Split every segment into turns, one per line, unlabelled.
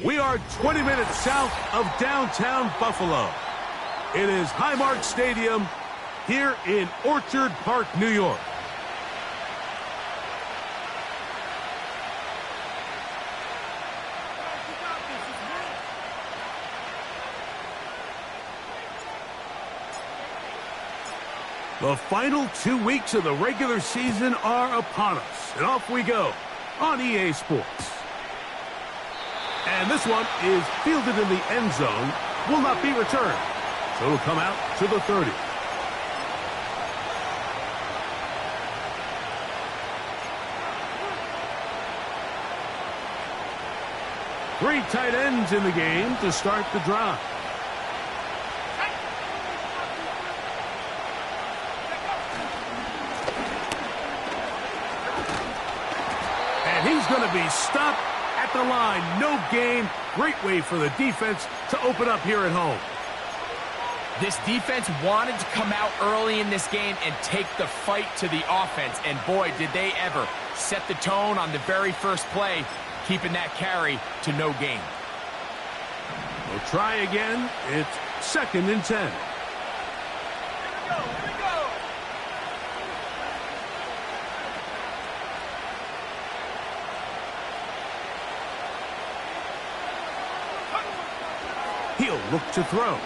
We are 20 minutes south of downtown Buffalo. It is Highmark Stadium here in Orchard Park, New York. The final 2 weeks of the regular season are upon us, and off we go on EA Sports. And this one is fielded in the end zone, will not be returned, so it'll come out to the 30. Three tight ends in the game to start the drive. He's going to be stopped at the line. No gain. Great way for the defense to open up here at home.
This defense wanted to come out early in this game and take the fight to the offense. And boy, did they ever set the tone on the very first play, keeping that carry to no gain.
We'll try again. It's 2nd and 10. He'll look to throw.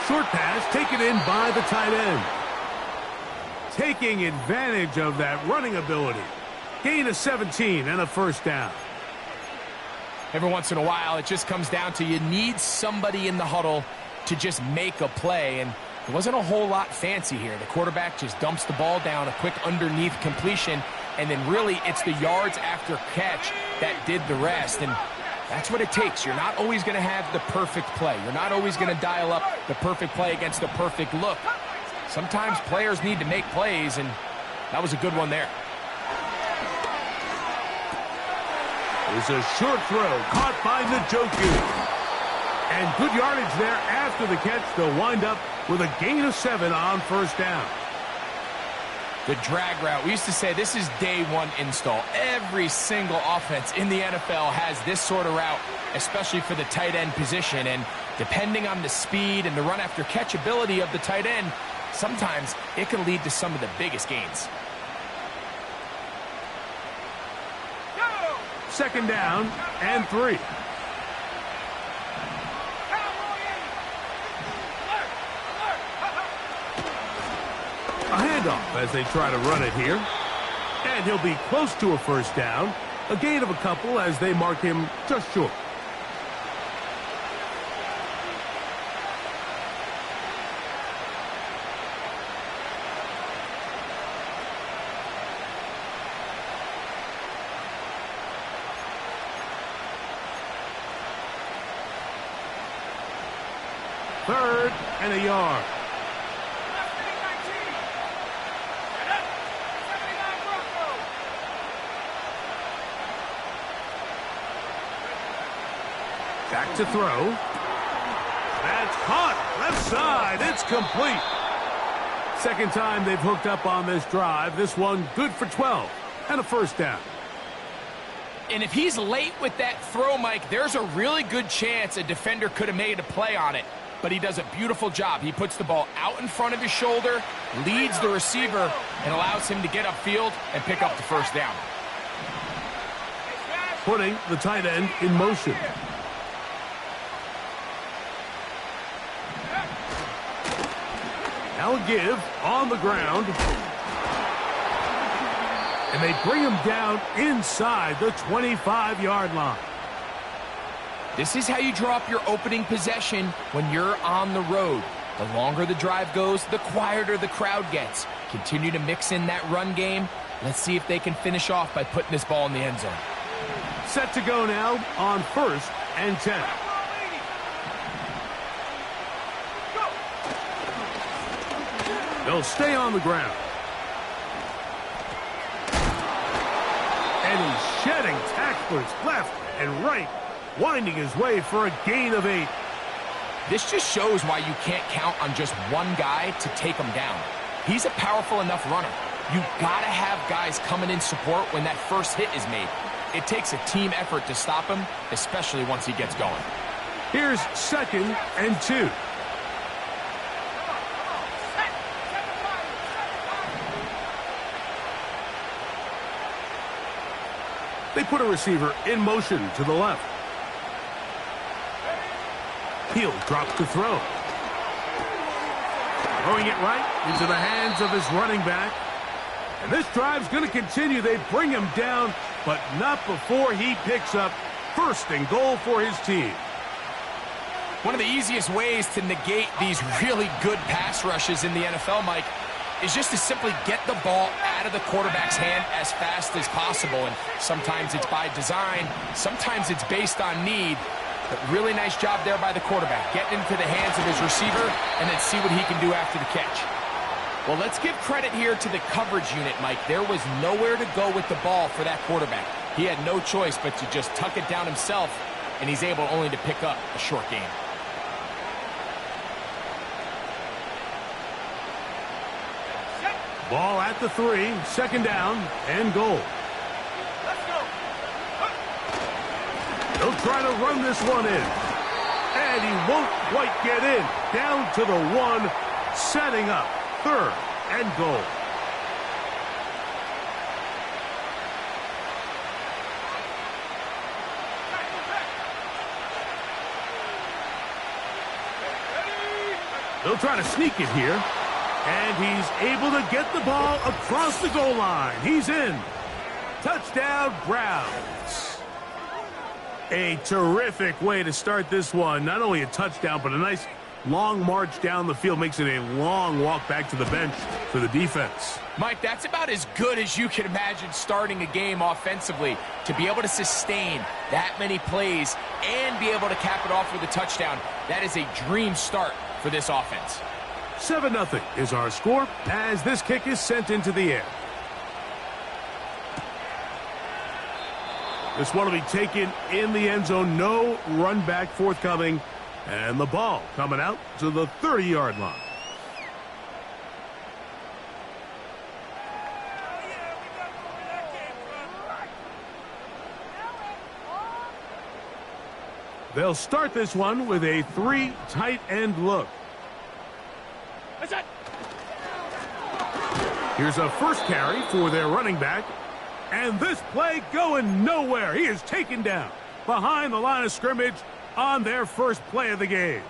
Short pass taken in by the tight end. Taking advantage of that running ability. Gain of 17 and a first down.
Every once in a while, it just comes down to you need somebody in the huddle to just make a play. And there wasn't a whole lot fancy here. The quarterback just dumps the ball down, a quick underneath completion, and then really it's the yards after catch that did the rest. And that's what it takes. You're not always going to have the perfect play. You're not always going to dial up the perfect play against the perfect look. Sometimes players need to make plays, and that was a good one there.
It's a short throw caught by Njoku. And good yardage there after the catch. They'll wind up with a gain of 7 on first down.
The drag route. We used to say this is day one install. Every single offense in the NFL has this sort of route, especially for the tight end position. And depending on the speed and the run after catch ability of the tight end, sometimes it can lead to some of the biggest gains.
2nd down and 3. A handoff as they try to run it here. And he'll be close to a first down. A gain of a couple as they mark him just short. Third and a yard. Back to throw. That's caught. Left side. It's complete. Second time they've hooked up on this drive. This one good for 12 and a first down.
And if he's late with that throw, Mike, there's a really good chance a defender could have made a play on it. But he does a beautiful job. He puts the ball out in front of his shoulder, leads the receiver, and allows him to get upfield and pick up the first down.
Putting the tight end in motion. Now a give on the ground. And they bring him down inside the 25-yard line.
This is how you draw up your opening possession when you're on the road. The longer the drive goes, the quieter the crowd gets. Continue to mix in that run game. Let's see if they can finish off by putting this ball in the end zone.
Set to go now on 1st and 10. They'll stay on the ground. And he's shedding tacklers left and right, winding his way for a gain of 8.
This just shows why you can't count on just one guy to take him down. He's a powerful enough runner. You've got to have guys coming in support when that first hit is made. It takes a team effort to stop him, especially once he gets going.
Here's 2nd and 2. They put a receiver in motion to the left. He'll drop the throw. Throwing it right into the hands of his running back. And this drive's going to continue. They bring him down, but not before he picks up 1st and goal for his team.
One of the easiest ways to negate these really good pass rushes in the NFL, Mike, is just to simply get the ball out of the quarterback's hand as fast as possible. And sometimes it's by design, sometimes it's based on need. But really nice job there by the quarterback, getting into the hands of his receiver and then see what he can do after the catch. Well, let's give credit here to the coverage unit, Mike. There was nowhere to go with the ball for that quarterback. He had no choice but to just tuck it down himself, and he's able only to pick up a short gain.
Ball at the 3, 2nd down and goal. He'll try to run this one in. And he won't quite get in. Down to the 1, setting up 3rd and goal. They'll try to sneak it here. And he's able to get the ball across the goal line. He's in. Touchdown, Browns. A terrific way to start this one. Not only a touchdown, but a nice long march down the field. Makes it a long walk back to the bench for the defense.
Mike, that's about as good as you can imagine starting a game offensively. To be able to sustain that many plays and be able to cap it off with a touchdown, that is a dream start for this offense.
7-0 is our score as this kick is sent into the air. This one will be taken in the end zone. No run back forthcoming. And the ball coming out to the 30-yard line. They'll start this one with a 3 tight end look. Here's a first carry for their running back. And this play going nowhere. He is taken down behind the line of scrimmage on their first play of the game.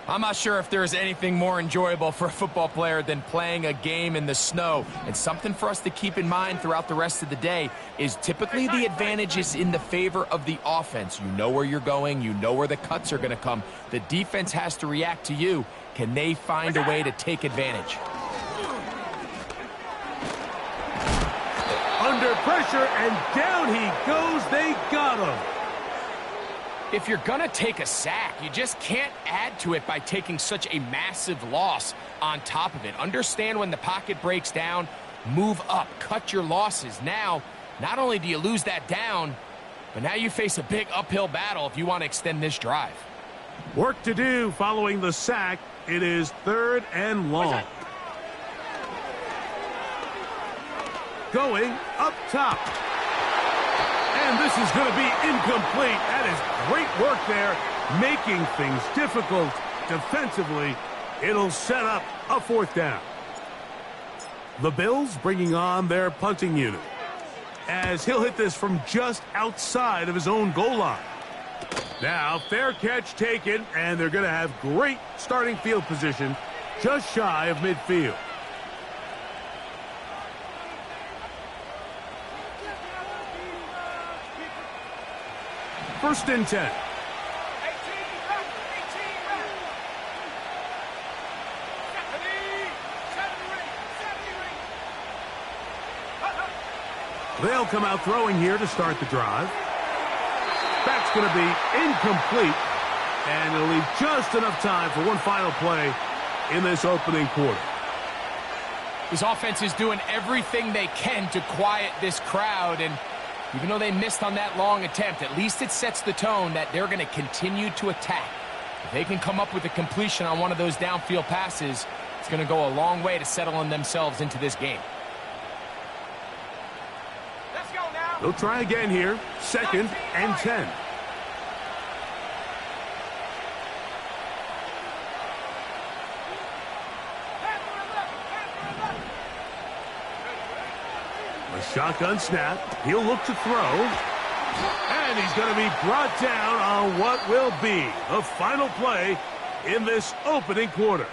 I'm not sure if there's anything more enjoyable for a football player than playing a game in the snow. And something for us to keep in mind throughout the rest of the day is typically the advantage is in the favor of the offense. You know where you're going. You know where the cuts are going to come. The defense has to react to you. Can they find a way to take advantage?
Under pressure, and down he goes. They got him.
If you're going to take a sack, you just can't add to it by taking such a massive loss on top of it. Understand when the pocket breaks down, move up, cut your losses. Now, not only do you lose that down, but now you face a big uphill battle if you want to extend this drive.
Work to do following the sack. It is 3rd and long. Going up top. And this is going to be incomplete. That is great work there, making things difficult defensively. It'll set up a 4th down. The Bills bringing on their punting unit, as he'll hit this from just outside of his own goal line. Now, fair catch taken, and they're going to have great starting field position just shy of midfield. First and 10. They'll come out throwing here to start the drive. That's going to be incomplete, and it'll leave just enough time for one final play in this opening quarter.
This offense is doing everything they can to quiet this crowd, and even though they missed on that long attempt, at least it sets the tone that they're going to continue to attack. If they can come up with a completion on one of those downfield passes, it's going to go a long way to settling themselves into this game.
Let's go now.
They'll try again here. 2nd and 10. A shotgun snap. He'll look to throw. And he's going to be brought down on what will be the final play in this opening quarter.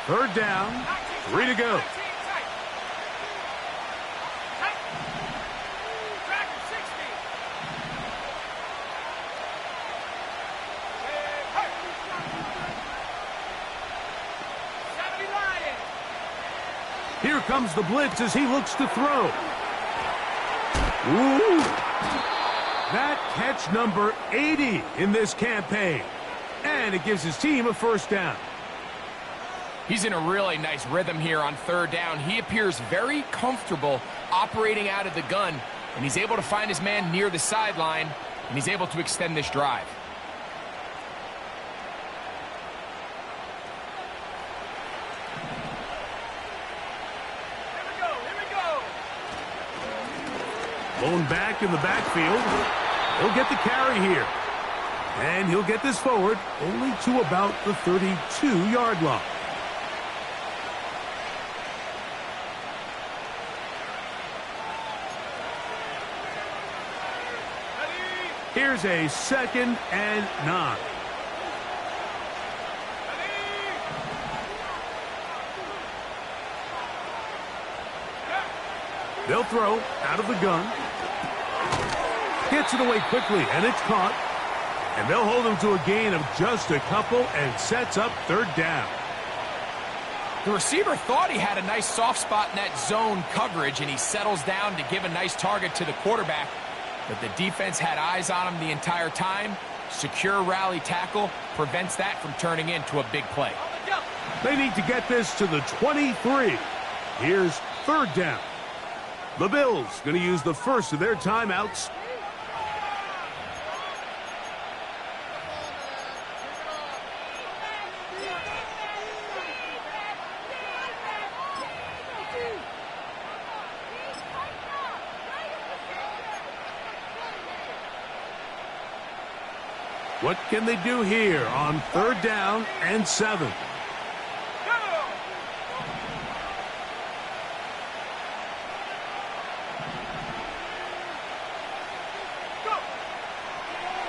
Third down, 3 to go. Here comes the blitz as he looks to throw. Ooh. That catch number 80 in this campaign. And it gives his team a first down.
He's in a really nice rhythm here on third down. He appears very comfortable operating out of the gun, and he's able to find his man near the sideline, and he's able to extend this drive.
Here we go.
Blown back in the backfield. He'll get the carry here. And he'll get this forward only to about the 32-yard line. Here's a 2nd and 9. They'll throw out of the gun. Gets it away quickly, and it's caught. And they'll hold him to a gain of just a couple and sets up third down.
The receiver thought he had a nice soft spot in that zone coverage, and he settles down to give a nice target to the quarterback. But the defense had eyes on him the entire time. Secure rally tackle prevents that from turning into a big play.
They need to get this to the 23. Here's third down. The Bills going to use the first of their timeouts. What can they do here on third down and 7?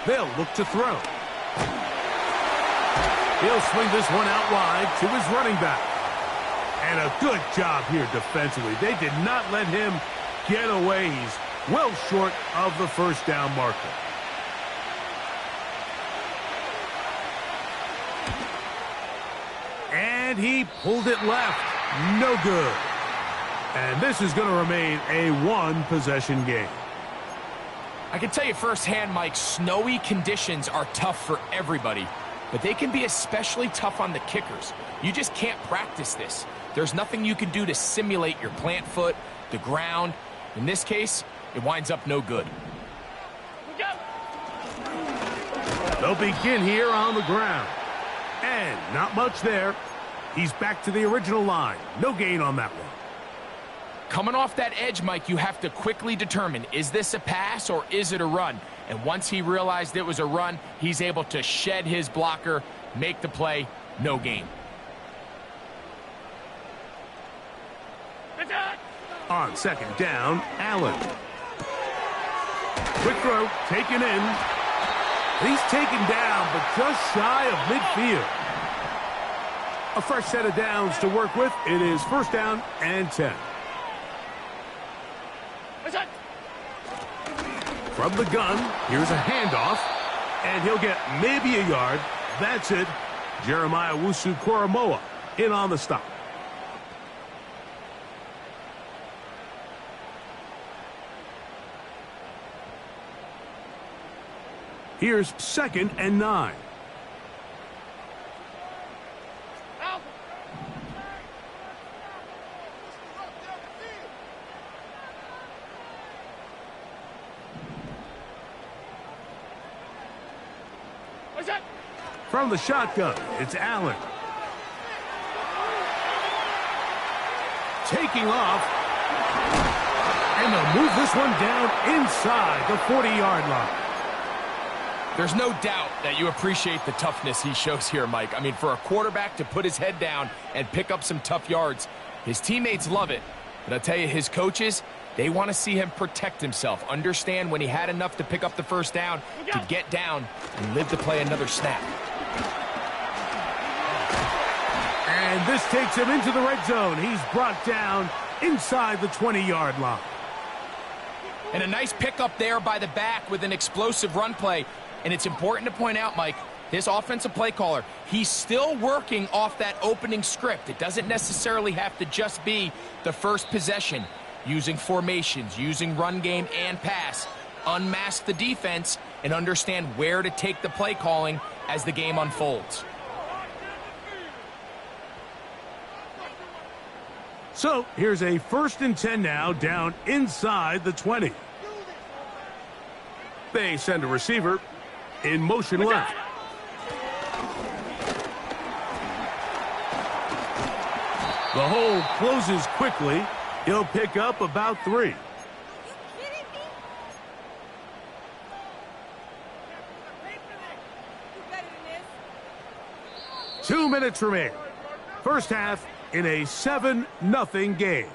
They'll look to throw. He'll swing this one out wide to his running back. And a good job here defensively. They did not let him get away. He's well short of the first down marker. And he pulled it left. No good. And this is going to remain a one-possession game.
I can tell you firsthand, Mike, snowy conditions are tough for everybody, but they can be especially tough on the kickers. You just can't practice this. There's nothing you can do to simulate your plant foot, the ground. In this case, it winds up no good.
They'll begin here on the ground. And not much there. He's back to the original line. No gain on that one.
Coming off that edge, Mike, you have to quickly determine, is this a pass or is it a run? And once he realized it was a run, he's able to shed his blocker, make the play, no gain.
On second down, Allen. Quick throw, taken in. He's taken down, but just shy of midfield. A fresh set of downs to work with. It is first down and 10. From the gun, here's a handoff, and he'll get maybe a yard. That's it. Jeremiah Owusu-Koramoah in on the stop. Here's 2nd and 9. From the shotgun, it's Allen. Taking off. And they'll move this one down inside the 40-yard line.
There's no doubt that you appreciate the toughness he shows here, Mike. I mean, for a quarterback to put his head down and pick up some tough yards, his teammates love it. But I'll tell you, his coaches, they want to see him protect himself, understand when he had enough to pick up the first down, to get down and live to play another snap.
And this takes him into the red zone. He's brought down inside the 20-yard line.
And a nice pickup there by the back with an explosive run play. And it's important to point out, Mike, this offensive play caller, he's still working off that opening script. It doesn't necessarily have to just be the first possession. Using formations, using run game and pass. Unmask the defense and understand where to take the play calling as the game unfolds.
So here's a 1st and 10 now, down inside the 20. They send a receiver in motion left. The hole closes quickly. He'll pick up about 3. 2 minutes remain. First half in a 7-0 game.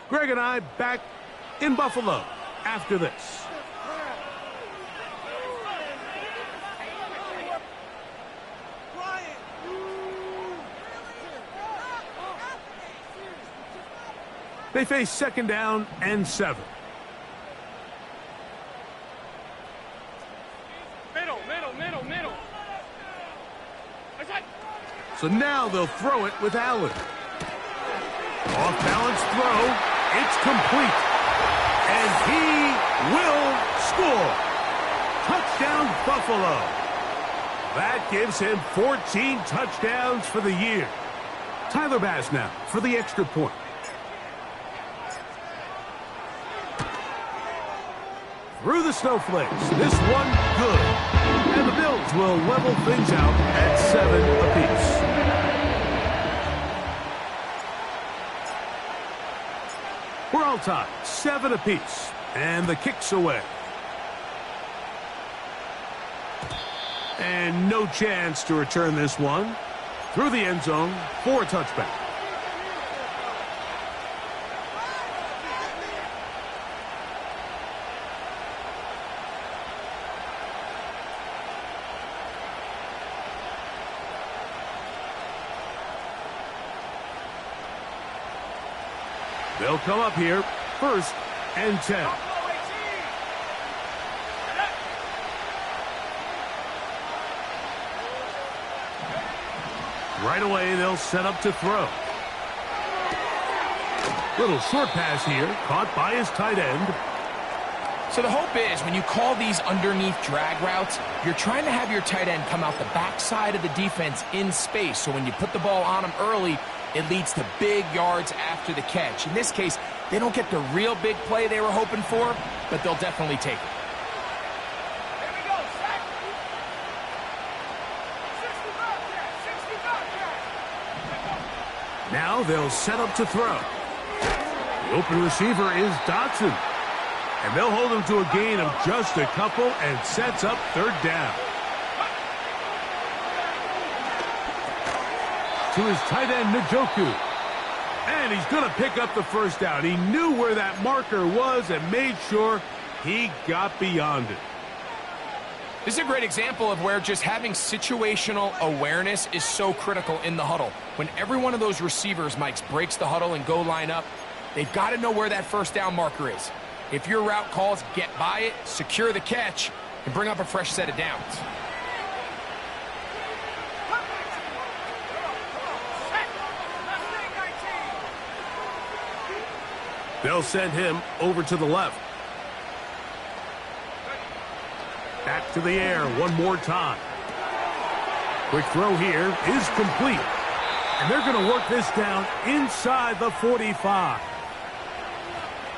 Greg and I back in Buffalo after this. They face 2nd down and 7.
Middle.
So now they'll throw it with Allen. Off-balance throw. It's complete. And he will score. Touchdown, Buffalo. That gives him 14 touchdowns for the year. Tyler Bass now for the extra point. Through the snowflakes. This one good. And the Bills will level things out at 7 apiece. We're all tied, 7 apiece. And the kick's away. And no chance to return this one. Through the end zone for a touchback. They'll come up here, 1st and 10. Right away, they'll set up to throw. Little short pass here, caught by his tight end.
So the hope is when you call these underneath drag routes, you're trying to have your tight end come out the backside of the defense in space. So when you put the ball on him early, it leads to big yards after the catch. In this case, they don't get the real big play they were hoping for, but they'll definitely take it.
Now they'll set up to throw. The open receiver is Dotson. And they'll hold him to a gain of just a couple and sets up 3rd down. To his tight end, Njoku. And he's going to pick up the first down. He knew where that marker was and made sure he got beyond it.
This is a great example of where just having situational awareness is so critical in the huddle. When every one of those receivers, Mike, breaks the huddle and go line up, they've got to know where that first down marker is. If your route calls, get by it, secure the catch, and bring up a fresh set of downs.
They'll send him over to the left. Back to the air one more time. Quick throw here is complete. And they're going to work this down inside the 45.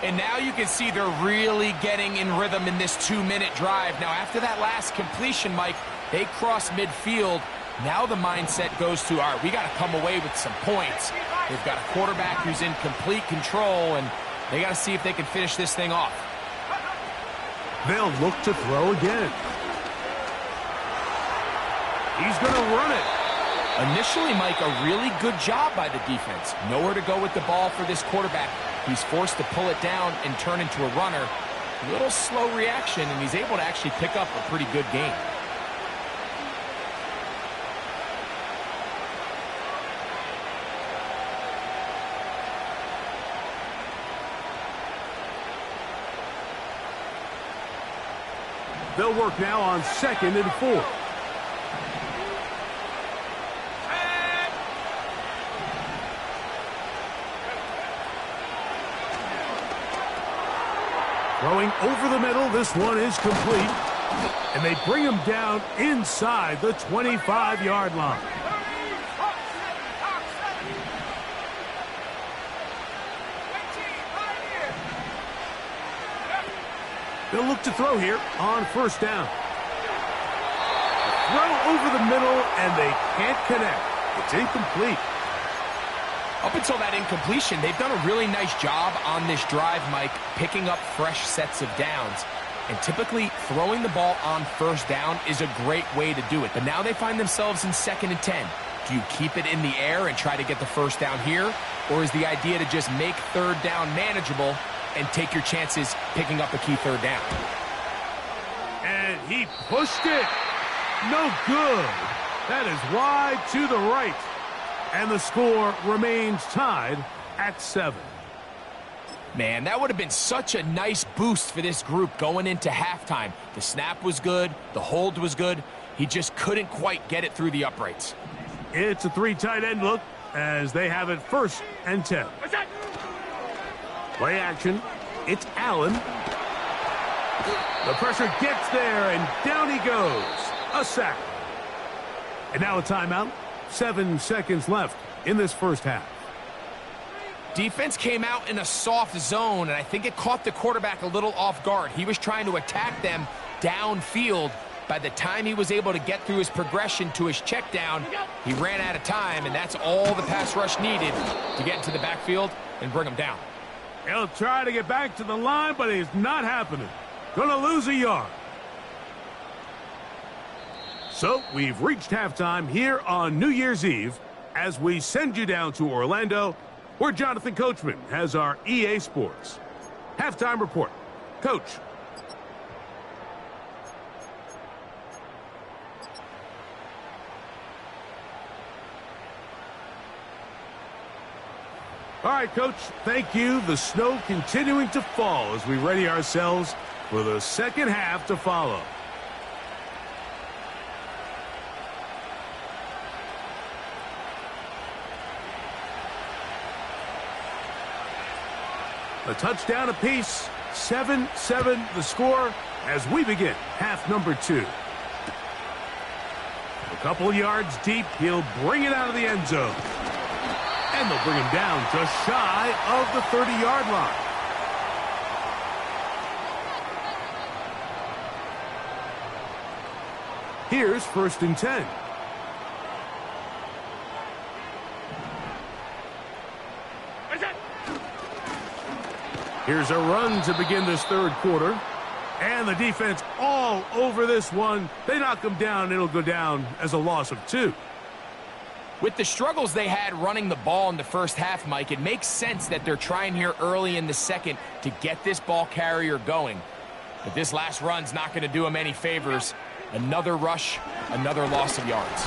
And now you can see they're really getting in rhythm in this 2-minute drive. Now, after that last completion, Mike, they cross midfield. Now the mindset goes to, all right, we got to come away with some points. They've got a quarterback who's in complete control, and they got to see if they can finish this thing off.
They'll look to throw again. He's going to run it.
Initially, Mike, a really good job by the defense. Nowhere to go with the ball for this quarterback. He's forced to pull it down and turn into a runner. A little slow reaction, and he's able to actually pick up a pretty good gain.
They'll work now on 2nd and 4. Throwing over the middle, this one is complete. And they bring him down inside the 25-yard line. They'll look to throw here on 1st down. Throw over the middle, and they can't connect. It's incomplete.
Up until that incompletion, they've done a really nice job on this drive, Mike, picking up fresh sets of downs. And typically, throwing the ball on 1st down is a great way to do it. But now they find themselves in 2nd and 10. Do you keep it in the air and try to get the 1st down here? Or is the idea to just make 3rd down manageable and take your chances picking up a key 3rd down?
And he pushed it. No good. That is wide to the right. And the score remains tied at 7.
Man, that would have been such a nice boost for this group going into halftime. The snap was good. The hold was good. He just couldn't quite get it through the uprights.
It's a 3 tight end look as they have it 1st and 10. Play action. It's Allen. The pressure gets there, and down he goes. A sack. And now a timeout. 7 seconds left in this 1st half.
Defense came out in a soft zone, and I think it caught the quarterback a little off guard. He was trying to attack them downfield. By the time he was able to get through his progression to his check down, he ran out of time, and that's all the pass rush needed to get into the backfield and bring him down.
He'll try to get back to the line, but it's not happening. Gonna lose a yard. So we've reached halftime here on New Year's Eve as we send you down to Orlando, where Jonathan Coachman has our EA Sports halftime report. Coach. All right, Coach, thank you. The snow continuing to fall as we ready ourselves for the 2nd half to follow. A touchdown apiece, 7-7 the score as we begin half number 2. A couple yards deep, he'll bring it out of the end zone. And they'll bring him down just shy of the 30-yard line. Here's 1st and 10. Here's a run to begin this 3rd quarter. And the defense all over this one. They knock him down. It'll go down as a loss of 2.
With the struggles they had running the ball in the 1st half, Mike, it makes sense that they're trying here early in the 2nd to get this ball carrier going. But this last run's not going to do him any favors. Another rush, another loss of yards.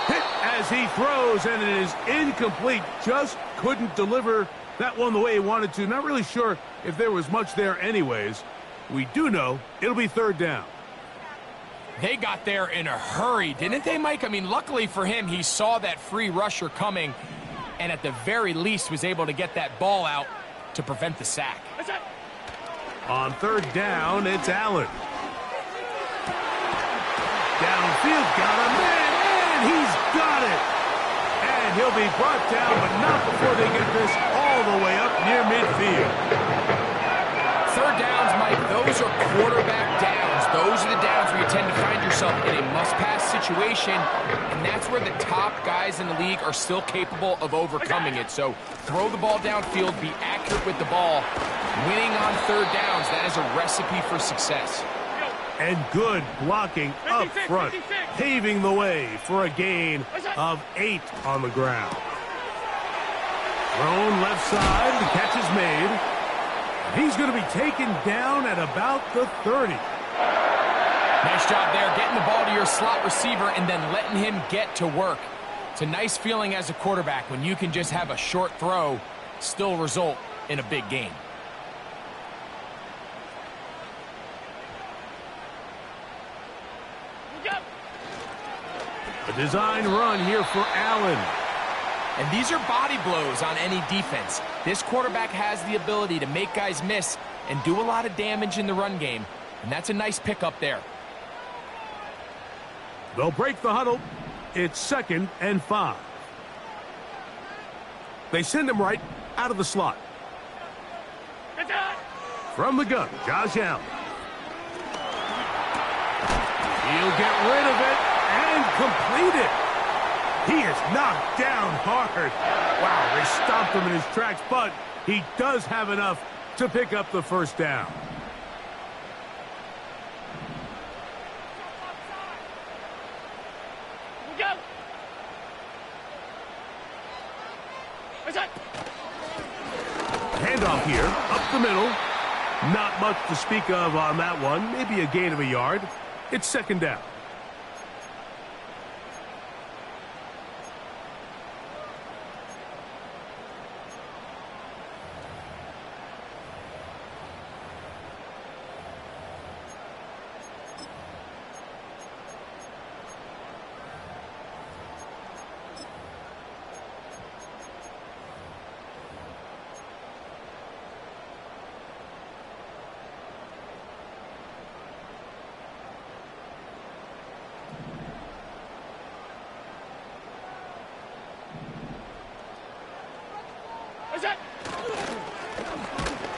Hit as he throws, and it is incomplete. Just couldn't deliver that one the way he wanted to. Not really sure if there was much there anyways. We do know it'll be 3rd down.
They got there in a hurry, didn't they, Mike? I mean, luckily for him, he saw that free rusher coming and at the very least was able to get that ball out to prevent the sack.
On 3rd down, it's Allen. downfield, got him, and he's got it. And he'll be brought down, but not before they get this all the way up near midfield.
Third downs, Mike, those are quarterback downs. Those are the downs where you tend to find yourself in a must-pass situation, and that's where the top guys in the league are still capable of overcoming it. So throw the ball downfield, be accurate with the ball. Winning on third downs, that is a recipe for success.
And good blocking up front, paving the way for a gain of 8 on the ground. Thrown left side, the catch is made. He's going to be taken down at about the 30.
Nice job there, getting the ball to your slot receiver and then letting him get to work. It's a nice feeling as a quarterback when you can just have a short throw, still result in a big game.
A design run here for Allen.
And these are body blows on any defense. This quarterback has the ability to make guys miss and do a lot of damage in the run game. And that's a nice pickup there.
They'll break the huddle. It's 2nd and 5. They send him right out of the slot. From the gun, Josh Allen. He'll get rid of it and complete it. He is knocked down hard. Wow, they stopped him in his tracks, but he does have enough to pick up the first down. Handoff here, up the middle. Not much to speak of on that one. Maybe a gain of a yard. It's 2nd down.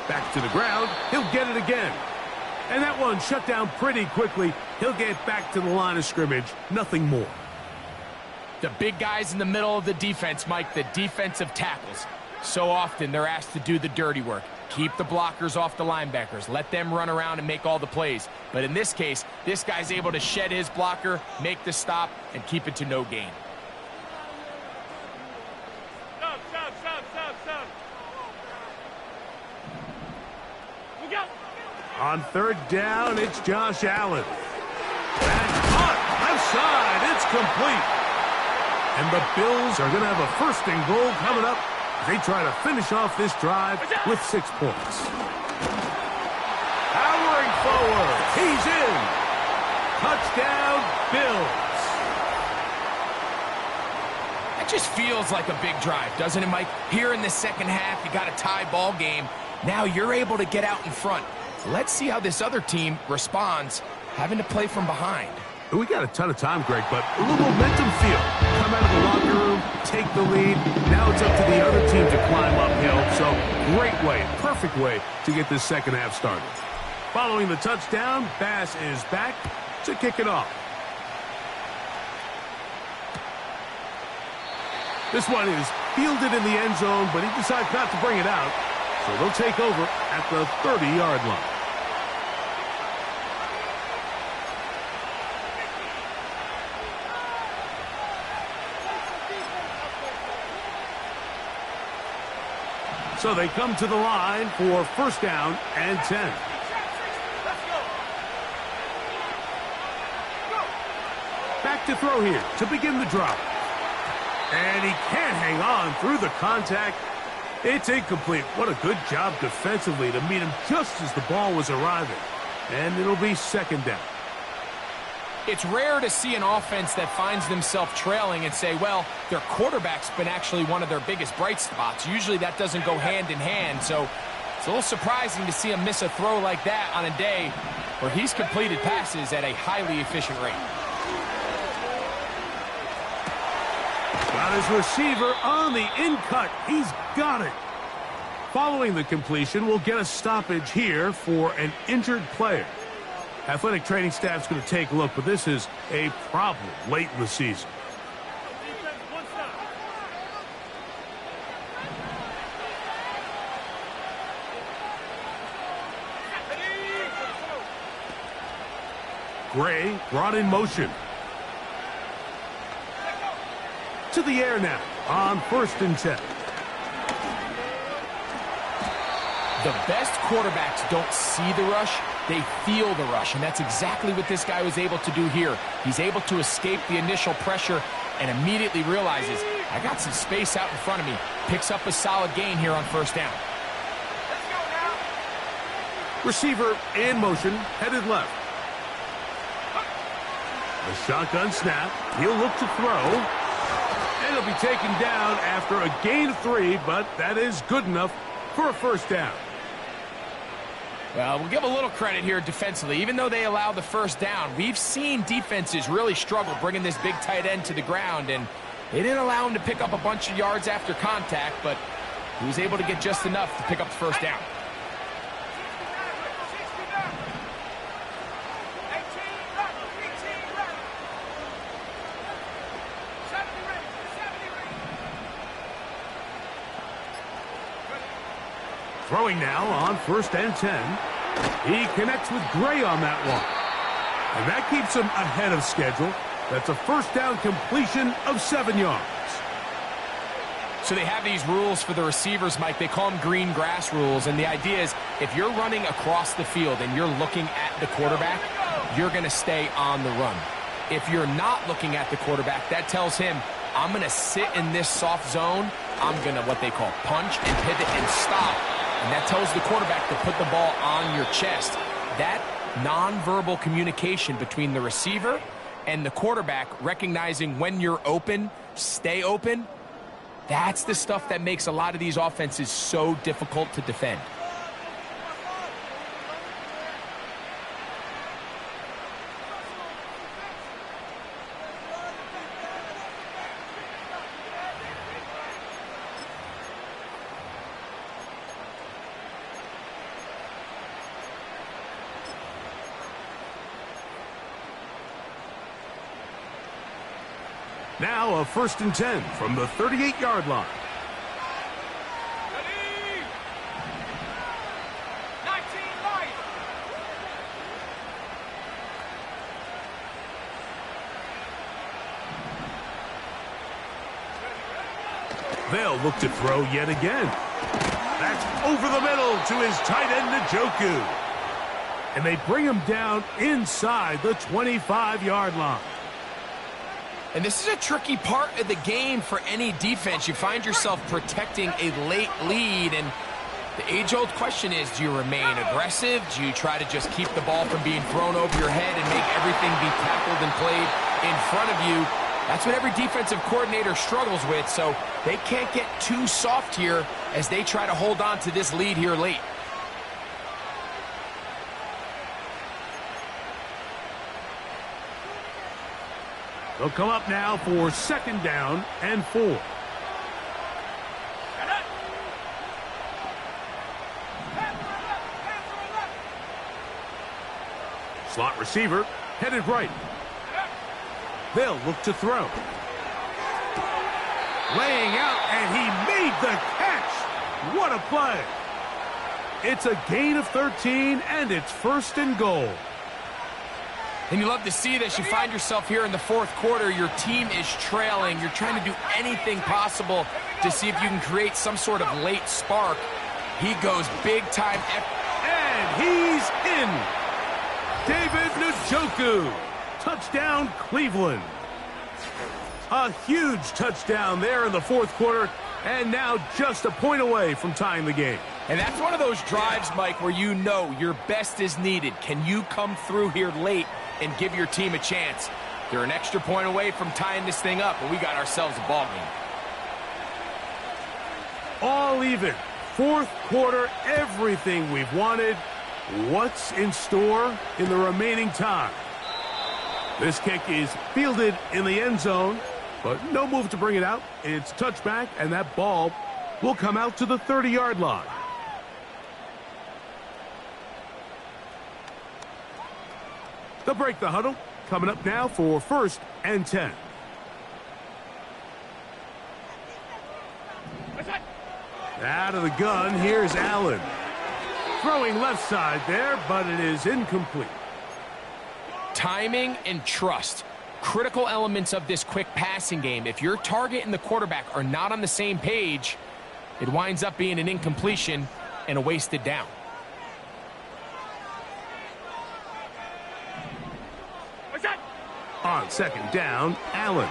Back to the ground. He'll get it again. And that one shut down pretty quickly. He'll get back to the line of scrimmage. Nothing more.
The big guys in the middle of the defense, Mike, the defensive tackles. So often they're asked to do the dirty work. Keep the blockers off the linebackers. Let them run around and make all the plays. But in this case, this guy's able to shed his blocker, make the stop, and keep it to no gain.
On 3rd down, it's Josh Allen. And caught left side. It's complete. And the Bills are going to have a 1st and goal coming up. They try to finish off this drive with 6 points. Powering forward. He's in. Touchdown, Bills.
That just feels like a big drive, doesn't it, Mike? Here in the second half, you got a tie ball game. Now you're able to get out in front. Let's see how this other team responds, having to play from behind.
We got a ton of time, Greg, but a little momentum feel. Come out of the locker room, take the lead. Now it's up to the other team to climb uphill. So great way, perfect way to get this second half started. Following the touchdown, Bass is back to kick it off. This one is fielded in the end zone, but he decides not to bring it out. So they'll take over at the 30-yard line. So they come to the line for 1st down and 10. Back to throw here to begin the drive. And he can't hang on through the contact. It's incomplete. What a good job defensively to meet him just as the ball was arriving. And it'll be 2nd down.
It's rare to see an offense that finds themselves trailing and say, well, their quarterback's been actually one of their biggest bright spots. Usually that doesn't go hand in hand, so it's a little surprising to see him miss a throw like that on a day where he's completed passes at a highly efficient rate.
Got his receiver on the in-cut. He's got it. Following the completion, we'll get a stoppage here for an injured player. Athletic training staff's going to take a look, but this is a problem late in the season. Gray brought in motion. To the air now on 1st and 10.
The best quarterbacks don't see the rush, they feel the rush, and that's exactly what this guy was able to do here. He's able to escape the initial pressure and immediately realizes, I got some space out in front of me. Picks up a solid gain here on 1st down.
Receiver in motion, headed left. A shotgun snap. He'll look to throw. And he'll be taken down after a gain of 3, but that is good enough for a 1st down.
Well, we'll give a little credit here defensively. Even though they allow the 1st down, we've seen defenses really struggle bringing this big tight end to the ground, and they didn't allow him to pick up a bunch of yards after contact, but he was able to get just enough to pick up the 1st down.
Throwing now on 1st and 10. He connects with Gray on that one. And that keeps him ahead of schedule. That's a 1st down completion of 7 yards.
So they have these rules for the receivers, Mike. They call them green grass rules. And the idea is if you're running across the field and you're looking at the quarterback, you're going to stay on the run. If you're not looking at the quarterback, that tells him, I'm going to sit in this soft zone. I'm going to what they call punch and pivot and stop. And that tells the quarterback to put the ball on your chest. That nonverbal communication between the receiver and the quarterback, recognizing when you're open, stay open, that's the stuff that makes a lot of these offenses so difficult to defend.
Now a 1st and 10 from the 38-yard line.
Ready? 19 right.
They'll look to throw yet again. That's over the middle to his tight end, Njoku. And they bring him down inside the 25-yard line.
And this is a tricky part of the game for any defense. You find yourself protecting a late lead, and the age-old question is, do you remain aggressive? Do you try to just keep the ball from being thrown over your head and make everything be tackled and played in front of you? That's what every defensive coordinator struggles with, so they can't get too soft here as they try to hold on to this lead here late.
They'll come up now for 2nd down and 4. Slot receiver headed right. They'll look to throw. Laying out, and he made the catch. What a play. It's a gain of 13, and it's 1st and goal.
And you love to see this. You find yourself here in the 4th quarter. Your team is trailing. You're trying to do anything possible to see if you can create some sort of late spark. He goes big time.
And he's in. David Njoku. Touchdown, Cleveland. A huge touchdown there in the 4th quarter. And now just a point away from tying the game.
And that's one of those drives, Mike, where you know your best is needed. Can you come through here late and give your team a chance? They're an extra point away from tying this thing up, but we got ourselves a ball game.
All even. 4th quarter, everything we've wanted. What's in store in the remaining time? This kick is fielded in the end zone. But no move to bring it out. It's touchback, and that ball will come out to the 30-yard line. They'll break the huddle. Coming up now for 1st and 10. Out of the gun, here's Allen. Throwing left side there, but it is incomplete.
Timing and trust. Critical elements of this quick passing game. If your target and the quarterback are not on the same page, it winds up being an incompletion and a wasted down.
On 2nd down, Allen.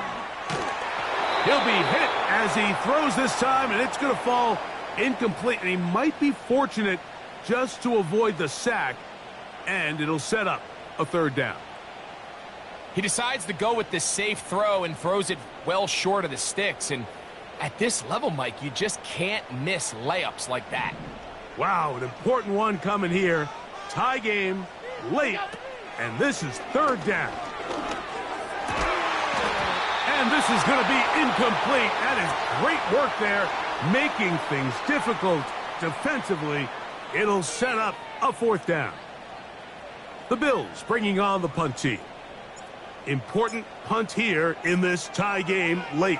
He'll be hit as he throws this time, and it's going to fall incomplete. And he might be fortunate just to avoid the sack, and it'll set up a 3rd down.
He decides to go with this safe throw and throws it well short of the sticks. And at this level, Mike, you just can't miss layups like that.
Wow, an important one coming here. Tie game, late, and this is 3rd down. And this is going to be incomplete. That is great work there, making things difficult defensively. It'll set up a 4th down. The Bills bringing on the punt team. Important punt here in this tie game late.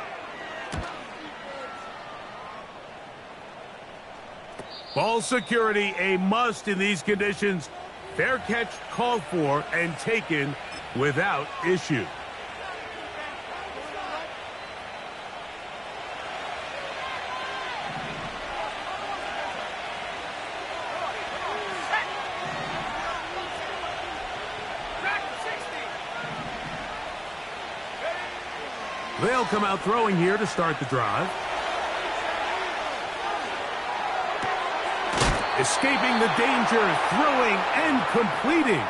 Ball security, a must in these conditions. Fair catch called for and taken without issue. They'll come out throwing here to start the drive. Escaping the danger, throwing and completing.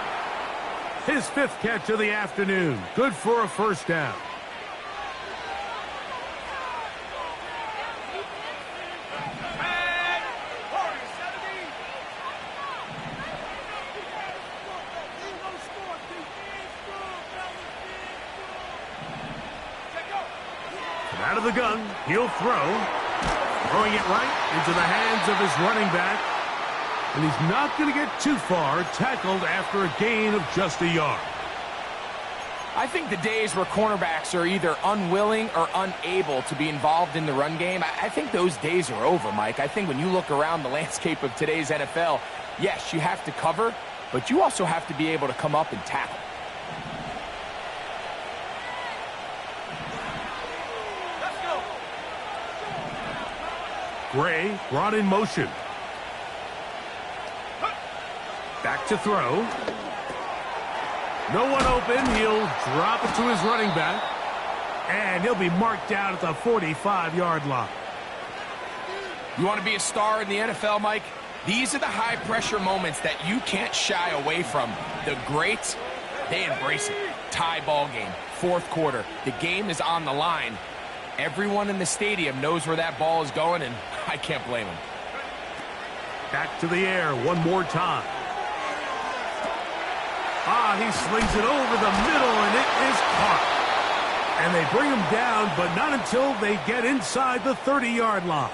His 5th catch of the afternoon. Good for a 1st down. Out of the gun, he'll throw. Throwing it right into the hands of his running back. And he's not going to get too far, tackled after a gain of just a yard.
I think the days where cornerbacks are either unwilling or unable to be involved in the run game, I think those days are over, Mike. I think when you look around the landscape of today's NFL, yes, you have to cover, but you also have to be able to come up and tackle.
Gray brought in motion. Back to throw. No one open. He'll drop it to his running back. And he'll be marked down at the 45-yard line.
You want to be a star in the NFL, Mike? These are the high-pressure moments that you can't shy away from. The greats, they embrace it. Tie ball game, 4th quarter. The game is on the line. Everyone in the stadium knows where that ball is going, and I can't blame them.
Back to the air one more time. He slings it over the middle, and it is caught. And they bring him down, but not until they get inside the 30-yard line.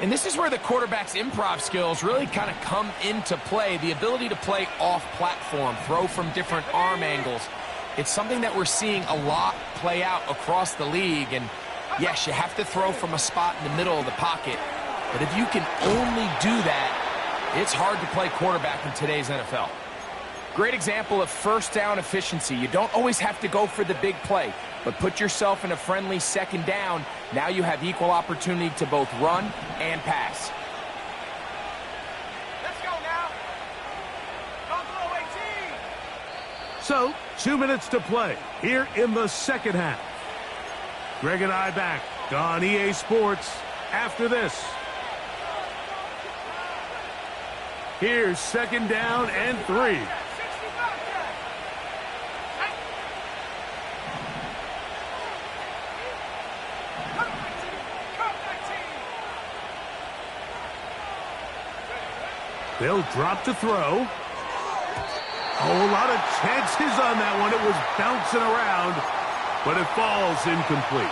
And this is where the quarterback's improv skills really kind of come into play. The ability to play off-platform, throw from different arm angles. It's something that we're seeing a lot play out across the league. And yes, you have to throw from a spot in the middle of the pocket. But if you can only do that, it's hard to play quarterback in today's NFL. Great example of 1st down efficiency. You don't always have to go for the big play, but put yourself in a friendly 2nd down. Now you have equal opportunity to both run and pass.
Let's go now. Come throw 18.
So, 2 minutes to play here in the 2nd half. Greg and I back on EA Sports after this. Here's 2nd down and 3. They'll drop to throw. A whole lot of chances on that one. It was bouncing around. but it falls incomplete.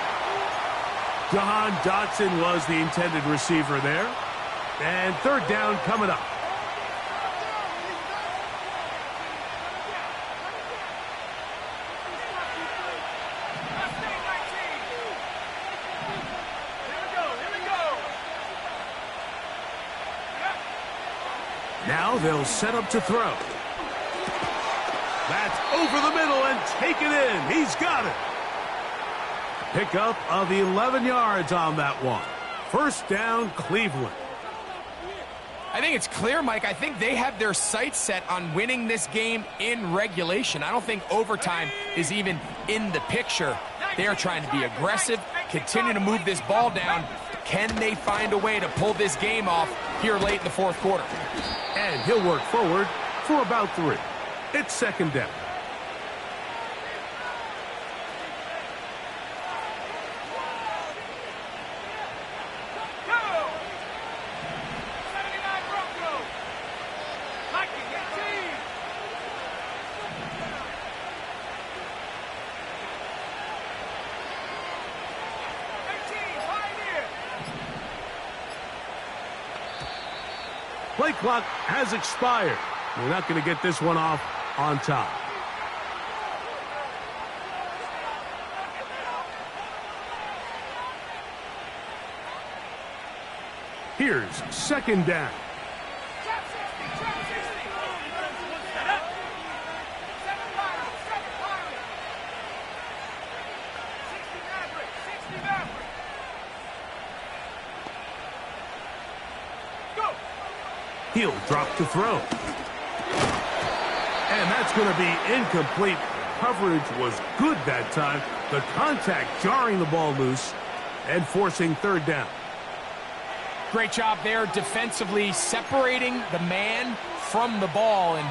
Jahan Dotson was the intended receiver there. And third down coming up. Now they'll set up to throw. That's over the middle and take it in. He's got it. Pickup of 11 yards on that one. First down, Cleveland.
I think it's clear, Mike. I think they have their sights set on winning this game in regulation. I don't think overtime is even in the picture. They are trying to be aggressive, continue to move this ball down. Can they find a way to pull this game off here late in the fourth quarter?
And he'll work forward for about 3. It's second down. Play clock has expired. We're not going to get this one off on top. Here's second down. He'll drop to throw. And that's going to be incomplete. Coverage was good that time. The contact jarring the ball loose and forcing third down.
Great job there defensively, separating the man from the ball. And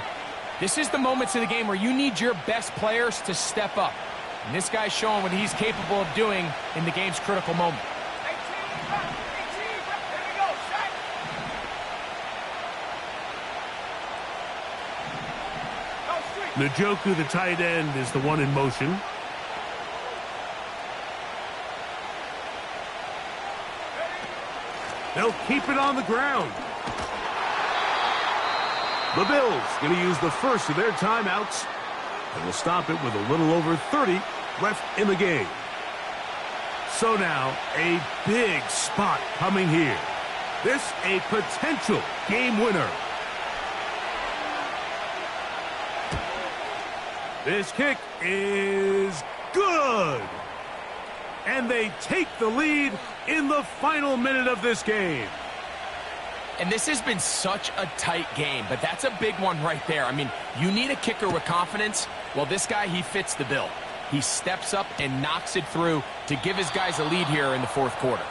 this is the moments of the game where you need your best players to step up. And this guy's showing what he's capable of doing in the game's critical moment.
Njoku, the tight end, is the one in motion. They'll keep it on the ground. The Bills going to use the first of their timeouts. They will stop it with a little over 30 left in the game. So now, a big spot coming here. This a potential game winner. This kick is good. And they take the lead in the final minute of this game.
And this has been such a tight game, but that's a big one right there. I mean, you need a kicker with confidence. Well, this guy, he fits the bill. He steps up and knocks it through to give his guys a lead here in the fourth quarter.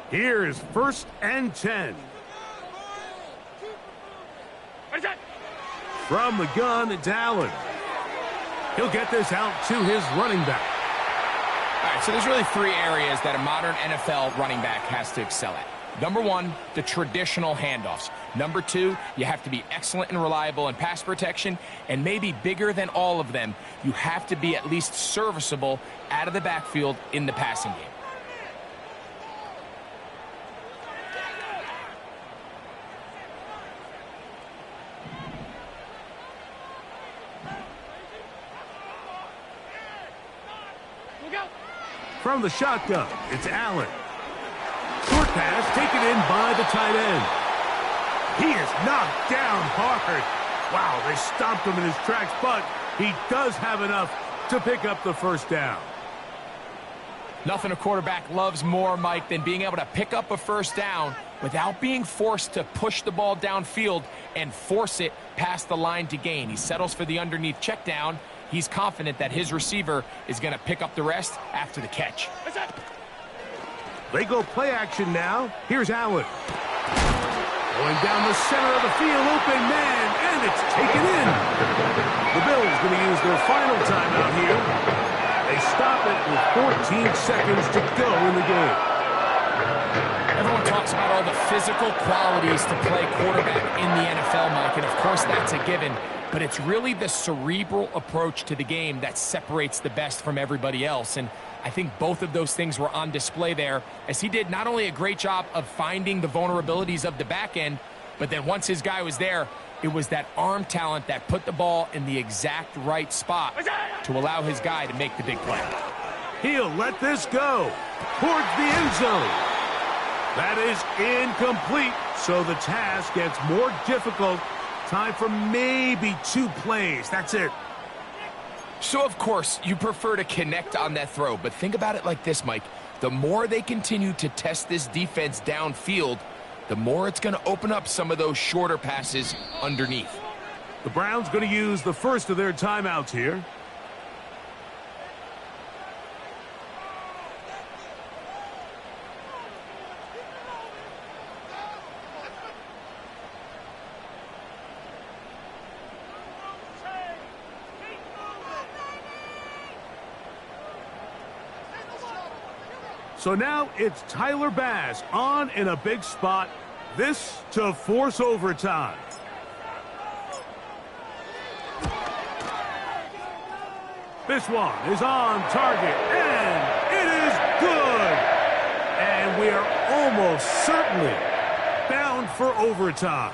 Here's first and 10. From the gun, it's Allen. He'll get this out to his running back.
All right, so there's really 3 areas that a modern NFL running back has to excel at. Number 1, the traditional handoffs. Number 2, you have to be excellent and reliable in pass protection. And maybe bigger than all of them, you have to be at least serviceable out of the backfield in the passing game.
From the shotgun, it's Allen. Short pass taken in by the tight end. He is knocked down hard. Wow, they stopped him in his tracks, but he does have enough to pick up the first down.
Nothing a quarterback loves more, Mike, than being able to pick up a first down without being forced to push the ball downfield and force it past the line to gain. He settles for the underneath check down. He's confident that his receiver is going to pick up the rest after the catch.
They go play action now. Here's Allen. Going down the center of the field, open man, and it's taken in. The Bills going to use their final timeout here. They stop it with 14 seconds to go in the game.
Everyone talks about all the physical qualities to play quarterback in the NFL, Mike, and of course that's a given, but it's really the cerebral approach to the game that separates the best from everybody else, and I think both of those things were on display there, as he did not only a great job of finding the vulnerabilities of the back end, but then once his guy was there, it was that arm talent that put the ball in the exact right spot to allow his guy to make the big play.
He'll let this go towards the end zone. That is incomplete, so the task gets more difficult. Time for maybe 2 plays. That's it.
So, of course, you prefer to connect on that throw, but think about it like this, Mike. The more they continue to test this defense downfield, the more it's going to open up some of those shorter passes underneath.
The Browns going to use the first of their timeouts here. So now it's Tyler Bass on in a big spot. This to force overtime. This one is on target, and it is good. And we are almost certainly bound for overtime.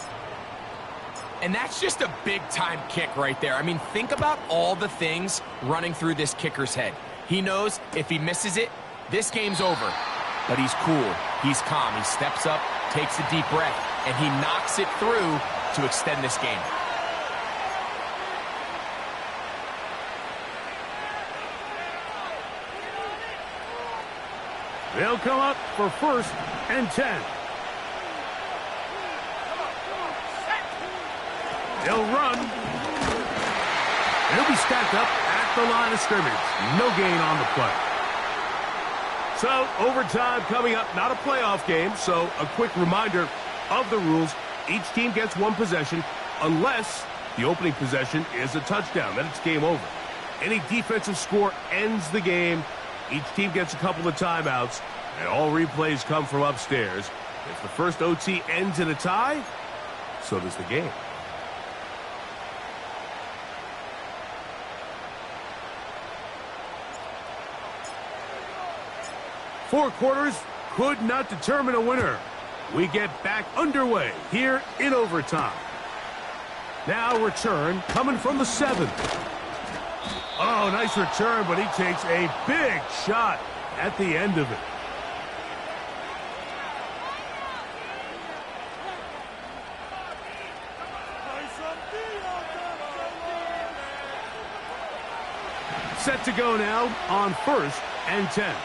And that's just a big-time kick right there. I mean, think about all the things running through this kicker's head. He knows if he misses it, this game's over, but he's cool, he's calm, he steps up, takes a deep breath, and he knocks it through to extend this game.
They'll come up for 1st and 10. They'll run. They'll be stacked up at the line of scrimmage. No gain on the play. So, overtime coming up, not a playoff game, so a quick reminder of the rules. Each team gets 1 possession unless the opening possession is a touchdown. Then it's game over. Any defensive score ends the game. Each team gets a couple of timeouts, and all replays come from upstairs. If the first OT ends in a tie, so does the game. Four quarters could not determine a winner. We get back underway here in overtime. Now return coming from the 7th. Oh, nice return, but he takes a big shot at the end of it. Set to go now on 1st and 10.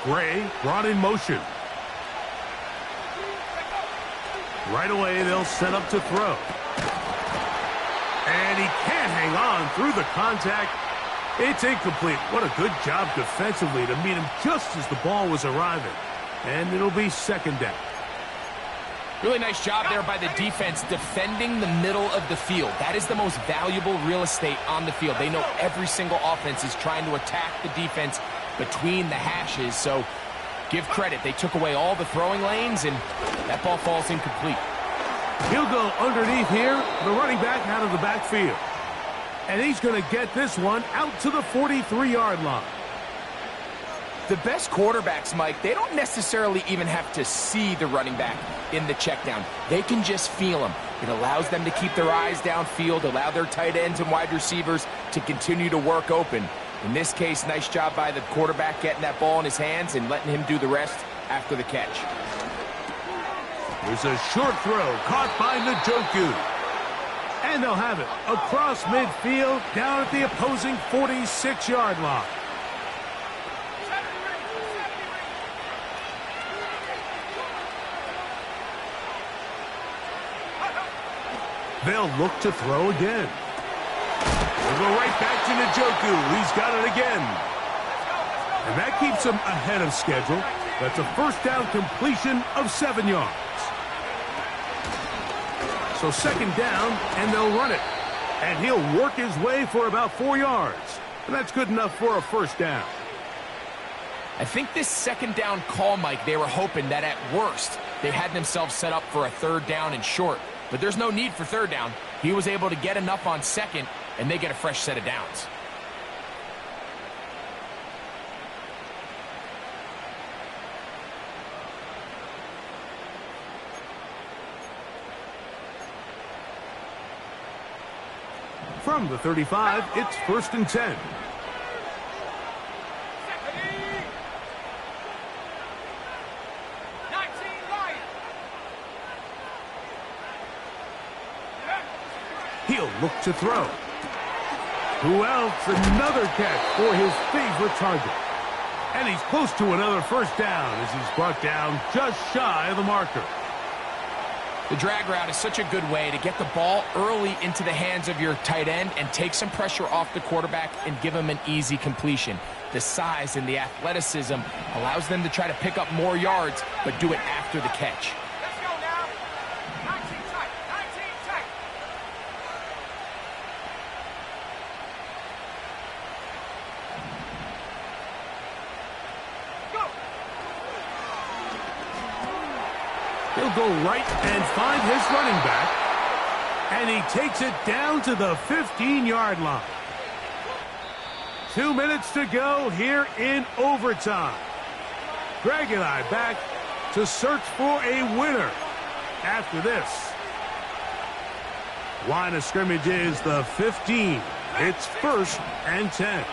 Gray brought in motion. Right away, they'll set up to throw. And he can't hang on through the contact. It's incomplete. What a good job defensively to meet him just as the ball was arriving. And it'll be 2nd down.
Really nice job there by the defense defending the middle of the field. That is the most valuable real estate on the field. They know every single offense is trying to attack the defense between the hashes, so give credit. They took away all the throwing lanes, and that ball falls incomplete.
He'll go underneath here, the running back out of the backfield. And he's going to get this one out to the 43-yard line.
The best quarterbacks, Mike, they don't necessarily even have to see the running back in the check down. They can just feel him. It allows them to keep their eyes downfield, allow their tight ends and wide receivers to continue to work open. In this case, nice job by the quarterback getting that ball in his hands and letting him do the rest after the catch.
There's a short throw caught by Njoku. And they'll have it across midfield down at the opposing 46-yard line. They'll look to throw again. They'll go right back to Njoku. He's got it again. And that keeps him ahead of schedule. That's a first down completion of 7 yards. So second down, and they'll run it. And he'll work his way for about 4 yards. And that's good enough for a first down.
I think this second down call, Mike, they were hoping that at worst they had themselves set up for a third down and short. But there's no need for third down. He was able to get enough on second, and they get a fresh set of downs.
From the 35, it's 1st and 10. He'll look to throw. Who else? Another catch for his favorite target. And he's close to another first down as he's brought down just shy of the marker.
The drag route is such a good way to get the ball early into the hands of your tight end and take some pressure off the quarterback and give him an easy completion. The size and the athleticism allows them to try to pick up more yards, but do it after the catch.
Let's go now. 19 tight. 19 tight. Go.
He'll go right and find his running back. And he takes it down to the 15-yard line. 2 minutes to go here in overtime. Greg and I back to search for a winner after this. Line of scrimmage is the 15. It's 1st and 10.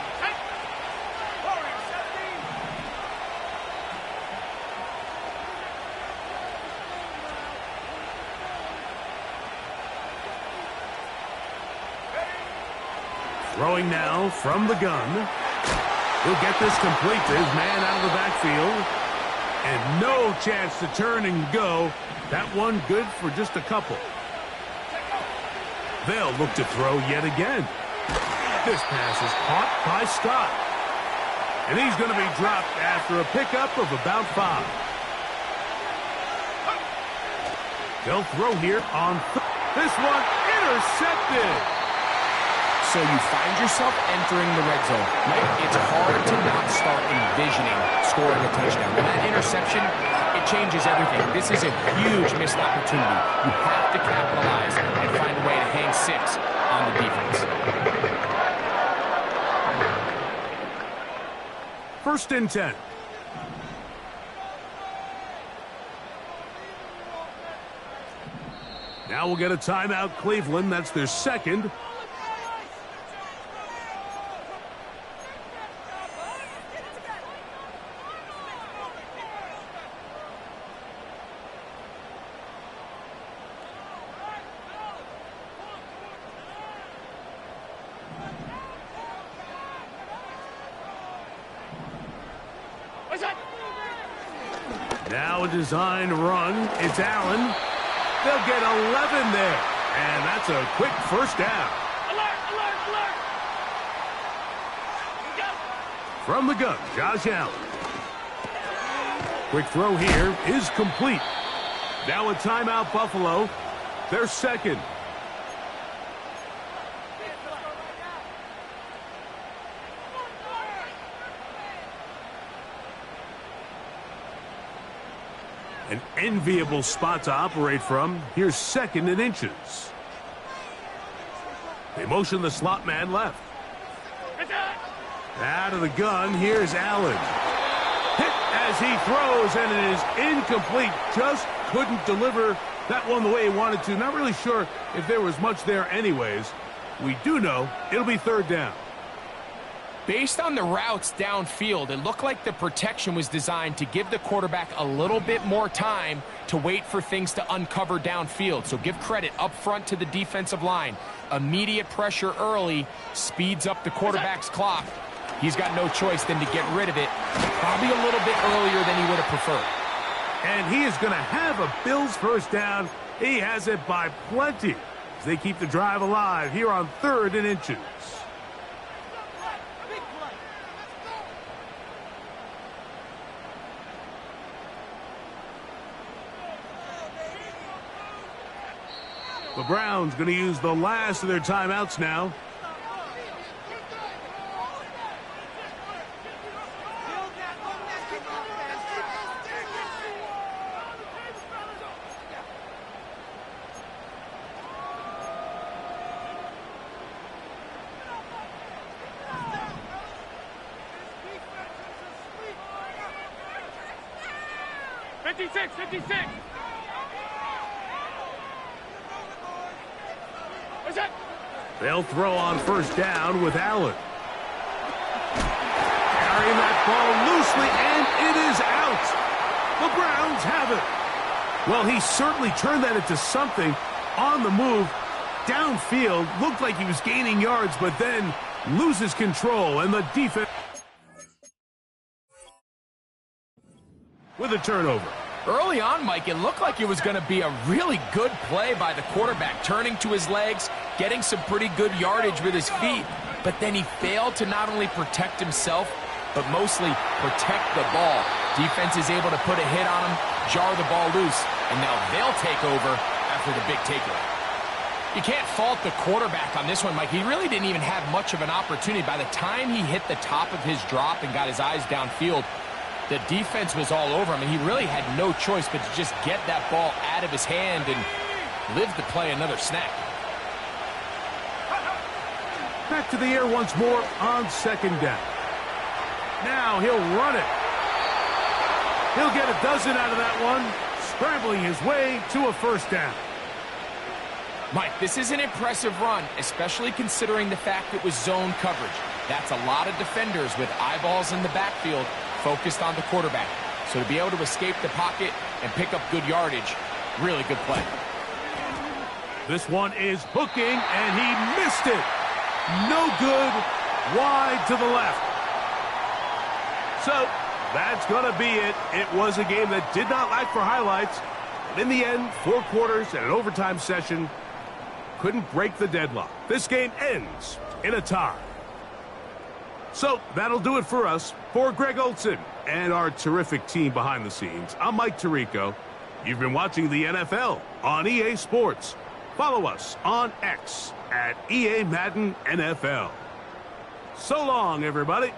Throwing now from the gun. He'll get this complete to his man out of the backfield. And no chance to turn and go. That one good for just a couple. They'll look to throw yet again. This pass is caught by Scott. And he's going to be dropped after a pickup of about 5. They'll throw here on this one intercepted.
So you find yourself entering the red zone. Mike, it's hard to not start envisioning scoring a touchdown. With that interception, it changes everything. This is a huge missed opportunity. You have to capitalize and find a way to hang 6 on the defense.
1st and 10. Now we'll get a timeout, Cleveland. That's their second. Now a designed run. It's Allen. They'll get 11 there. And that's a quick first down.
Alert, alert, alert.
From the gun, Josh Allen. Quick throw here is complete. Now a timeout, Buffalo. Their second. An enviable spot to operate from. Here's 2nd and inches. They motion the slot man left. Out of the gun, here's Allen. Hit as he throws, and it is incomplete. Just couldn't deliver that one the way he wanted to. Not really sure if there was much there anyways. We do know it'll be 3rd down.
Based on the routes downfield, it looked like the protection was designed to give the quarterback a little bit more time to wait for things to uncover downfield. So give credit up front to the defensive line. Immediate pressure early speeds up the quarterback's clock. He's got no choice than to get rid of it, probably a little bit earlier than he would have preferred.
And he is going to have a Bills first down. He has it by plenty as they keep the drive alive here on 3rd and inches. The Browns going to use the last of their timeouts now. They'll throw on first down with Allen. Carrying that ball loosely, and it is out. The Browns have it. Well, he certainly turned that into something on the move. Downfield, looked like he was gaining yards, but then loses control, and the defense with a turnover.
Early on, Mike, it looked like it was going to be a really good play by the quarterback, turning to his legs, getting some pretty good yardage with his feet, but then he failed to not only protect himself, but mostly protect the ball. Defense is able to put a hit on him, jar the ball loose, and now they'll take over after the big takeaway. You can't fault the quarterback on this one, Mike. He really didn't even have much of an opportunity. By the time he hit the top of his drop and got his eyes downfield, the defense was all over him, and he really had no choice but to just get that ball out of his hand and live to play another snap.
Back to the air once more on second down. Now he'll run it. He'll get a dozen out of that one, scrambling his way to a first down.
Mike, this is an impressive run, especially considering the fact it was zone coverage. That's a lot of defenders with eyeballs in the backfield focused on the quarterback. So to be able to escape the pocket and pick up good yardage, really good play.
This one is hooking, and he missed it. No good, wide to the left. So that's going to be it. It was a game that did not lack for highlights. But in the end, 4 quarters and an overtime session couldn't break the deadlock. This game ends in a tie. So that'll do it for us. For Greg Olson and our terrific team behind the scenes, I'm Mike Tirico. You've been watching the NFL on EA Sports. Follow us on X at EA Madden NFL. So long, everybody.